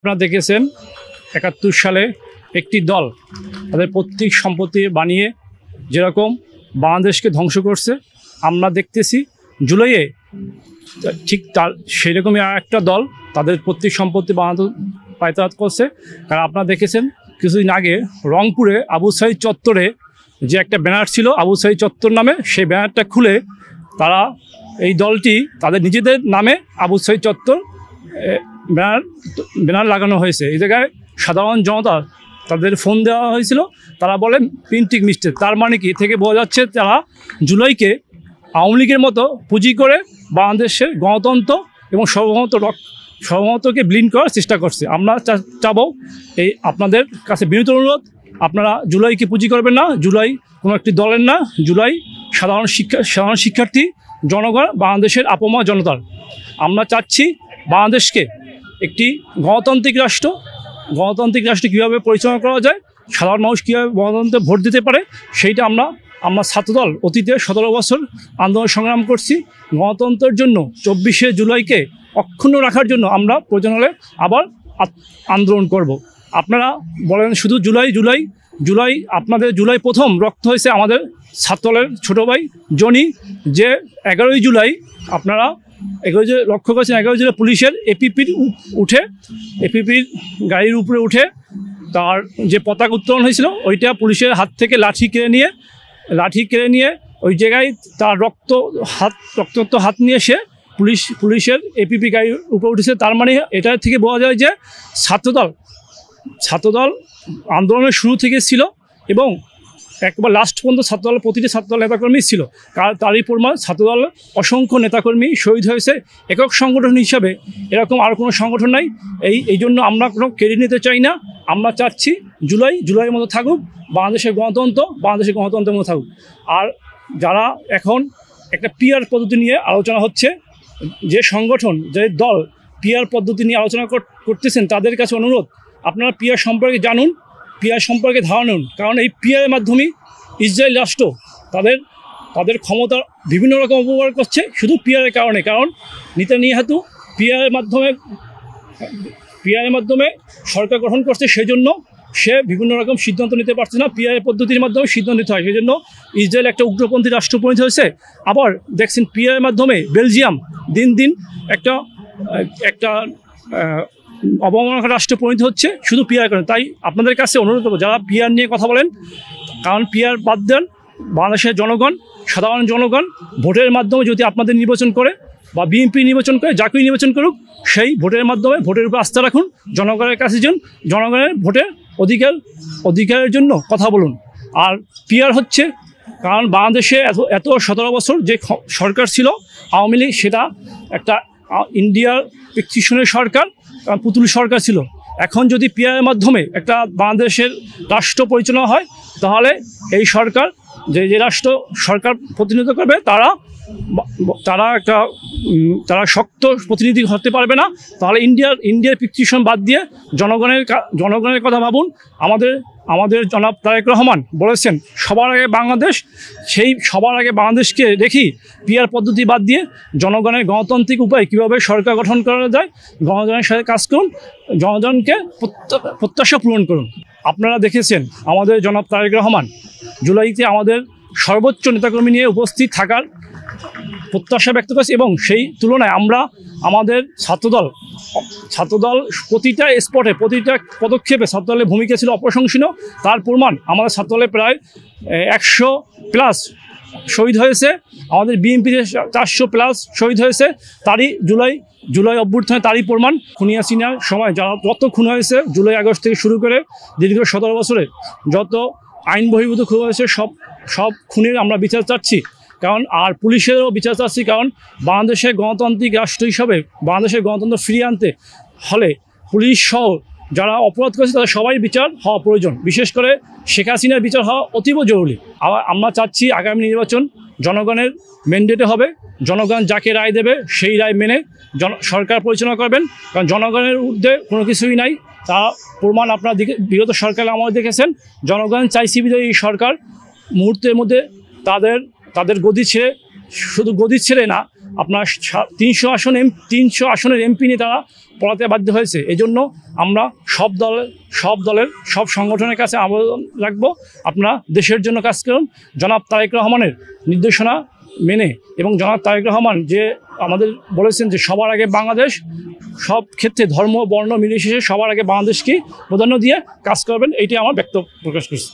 আপনারা দেখেছেন ৭১ সালে একটি দল তাদের পৈতৃক সম্পত্তি বানিয়ে যেরকম বাংলাদেশকে ধ্বংস করছে, আমরা দেখতেছি জুলাইয়ে ঠিক তার সেরকমই আর একটা দল তাদের পৈতৃক সম্পত্তি বানাতে পায়তারাত করছে। কারণ আপনারা দেখেছেন কিছুদিন আগে রংপুরে আবু সাঈদ চত্বরে যে একটা ব্যানার ছিল আবু সাঈদ চত্বর নামে, সেই ব্যানারটা খুলে তারা এই দলটি তাদের নিজেদের নামে আবু সাঈদ চত্বর ব্যানার লাগানো হয়েছে। এই জায়গায় সাধারণ জনতা তাদের ফোন দেওয়া হয়েছিল, তারা বলেন প্রিন্টিং মিস্টেক। তার মানে কি থেকে বোঝা যাচ্ছে তারা জুলাইকে আওয়ামী লীগের মতো পুঁজি করে বাংলাদেশের গণতন্ত্র এবং সর্বমতকে ব্লিন্ড করার চেষ্টা করছে। আমরা চাবো এই আপনাদের কাছে বিনীত অনুরোধ, আপনারা জুলাইকে পুঁজি করবেন না। জুলাই কোনো একটি দলের না, জুলাই সাধারণ শিক্ষার্থী জনগণ, বাংলাদেশের আপমা জনতার। আমরা চাচ্ছি বাংলাদেশকে একটি গণতান্ত্রিক রাষ্ট্র কীভাবে পরিচালনা করা যায়, সাধারণ মানুষ কীভাবে গণতন্ত্রে ভোট দিতে পারে, সেইটা আমরা ছাত্রদল অতীতে 17 বছর আন্দোলন সংগ্রাম করছি। গণতন্ত্রের জন্য 24শে জুলাইকে অক্ষুণ্ণ রাখার জন্য আমরা প্রয়োজন হলে আবার আন্দোলন করব। আপনারা বলেন শুধু জুলাই, আপনাদের জুলাই প্রথম রক্ত হয়েছে আমাদের ছাত্রদলের ছোটো ভাই জনি, যে 11ই জুলাই আপনারা লক্ষ্য করেছেন 11 জুলাই পুলিশের এপিপির গাড়ির উপরে উঠে তার যে পতাকা উত্তোলন হয়েছিল, ওইটা পুলিশের হাত থেকে লাঠি কেড়ে নিয়ে ওই জায়গায় তার রক্তাক্ত হাত নিয়ে সে পুলিশের এপিপি গাড়ির উপরে উঠেছে। তার মানে এটা থেকে বোঝা যায় যে ছাত্রদল আন্দোলনের শুরু থেকে ছিল এবং একবার লাস্ট পর্যন্ত ছাত্রদলের প্রতিটি ছাত্রদল নেতাকর্মী ছিল। তারই প্রমাণ ছাত্রদল অসংখ্য নেতাকর্মী শহীদ হয়েছে। একক সংগঠন হিসাবে এরকম আর কোনো সংগঠন নাই। এই জন্য আমরা কোনো ক্রেডিট নিতে চাই না। আমরা চাচ্ছি জুলাইয়ের মতো থাকুক বাংলাদেশের গণতন্ত্রের মতো থাকুক। আর যারা এখন একটা পিআর পদ্ধতি নিয়ে আলোচনা হচ্ছে, যে সংগঠন যে দল পিআর পদ্ধতি নিয়ে আলোচনা করতেছেন, তাদের কাছে অনুরোধ, আপনারা পিআর সম্পর্কে জানুন, পিআর সম্পর্কে ধারণা নিন। কারণ এই পিআরের মাধ্যমে ইসরায়েল রাষ্ট্র তাদের ক্ষমতার বিভিন্ন রকম অপব্যবহার করছে শুধু পিআরের কারণে। কারণ নেতানিয়াহু পিআরের মাধ্যমে সরকার গঠন করছে, সেজন্য সে বিভিন্ন রকম সিদ্ধান্ত নিতে পারছে না। পিআর পদ্ধতির মাধ্যমে সিদ্ধান্ত নিতে হয়, সেই জন্য ইসরায়েল একটা উগ্রপন্থী রাষ্ট্র পরিণত হয়েছে। আবার দেখছেন পিআর মাধ্যমে বেলজিয়াম দিন দিন একটা অবমাননাকর রাষ্ট্র পরিণত হচ্ছে শুধু পিআর কারণে। তাই আপনাদের কাছে অনুরোধ করবো, যারা পিআর নিয়ে কথা বলেন, কারণ পিআর বাদ দেন, বাংলাদেশের জনগণ, সাধারণ জনগণ ভোটের মাধ্যমে যদি আপনাদের নির্বাচন করে বা বিএনপি নির্বাচন করে, যাকেই নির্বাচন করুক, সেই ভোটের মাধ্যমে ভোটের উপর আস্থা রাখুন, জনগণের কাছে যান, জনগণের ভোটের অধিকারের জন্য কথা বলুন। আর পিআর হচ্ছে, কারণ বাংলাদেশে এত 17 বছর যে সরকার ছিল আওয়ামী লীগ, সেটা একটা ইন্ডিয়ার পিটিশনের সরকার, পুতুল সরকার ছিল। এখন যদি পিআরের মাধ্যমে একটা বাংলাদেশের রাষ্ট্র পরিচালনা হয়, তাহলে এই সরকার যে সরকার প্রতিনিধিত্ব করবে, তারা শক্ত প্রতিনিধি হতে পারবে না। তাহলে ইন্ডিয়ার পিটিশন বাদ দিয়ে জনগণের কথা ভাবুন। আমাদের জনাব তারেক রহমান বলেছেন সবার আগে বাংলাদেশ, সেই সবার আগে বাংলাদেশকে দেখি পিআর পদ্ধতি বাদ দিয়ে জনগণের গণতান্ত্রিক উপায় কীভাবে সরকার গঠন করা যায়, জনগণের সাথে কাজ করুন, জনগণকে প্রত্যাশা পূরণ করুন। আপনারা দেখেছেন আমাদের জনাব তারেক রহমান জুলাইতে আমাদের সর্বোচ্চ নেতাকর্মী নিয়ে উপস্থিত থাকার প্রত্যাশা ব্যক্ত করেছে, এবং সেই তুলনায় আমাদের ছাত্রদল প্রতিটা স্পটে, প্রতিটা পদক্ষেপে ছাত্রদলের ভূমিকা ছিল অপ্রশংসনীয়। তার প্রমাণ আমাদের ছাত্রদলে প্রায় 100+ শহীদ হয়েছে, আমাদের বিএনপিতে 400+ শহীদ হয়েছে। তারই জুলাই অভ্যুত্থানে তারই প্রমাণ। খুনি হাসিনার সময় যত খুন হয়েছে জুলাই আগস্ট থেকে শুরু করে দীর্ঘ 17 বছরে যত আইন বহির্ভূত খুন হয়েছে, সব খুনের আমরা বিচার চাচ্ছি। কারণ আর পুলিশেরও বিচার চাচ্ছি, কারণ বাংলাদেশের গণতান্ত্রিক রাষ্ট্র হিসাবে বাংলাদেশের গণতন্ত্র ফিরিয়ে আনতে হলে পুলিশ সহ যারা অপরাধ করেছে তাদের সবাই বিচার হওয়া প্রয়োজন। বিশেষ করে শেখ হাসিনার বিচার হওয়া অতীব জরুরি। আমরা চাচ্ছি আগামী নির্বাচন জনগণের ম্যান্ডেটে হবে, জনগণ যাকে রায় দেবে সেই রায় মেনে সরকার পরিচালনা করবেন। কারণ জনগণের ঊর্ধ্বে কোনো কিছুই নাই, তা প্রমাণ আপনারা বিগত সরকার আমাদের দেখেছেন। জনগণ চাইছি বিধায় এই সরকার মুহূর্তের মধ্যে তাদের গদি ছেড়ে, শুধু গদি ছেড়ে না, আপনার 300 আসনের এমপি নিয়ে তারা পড়াতে বাধ্য হয়েছে। এজন্য আমরা সব দলের সব সংগঠনের কাছে আবেদন রাখবো, আপনারা দেশের জন্য কাজ করুন। জনাব তারেক রহমানের নির্দেশনা মেনে, এবং জনাব তারেক রহমান যে আমাদের বলেছেন যে সবার আগে বাংলাদেশ, সব ক্ষেত্রে ধর্ম বর্ণ মিলিয়ে সবার আগে বাংলাদেশকে প্রাধান্য দিয়ে কাজ করবেন, এইটি আমার ব্যক্ত প্রকাশ করছি।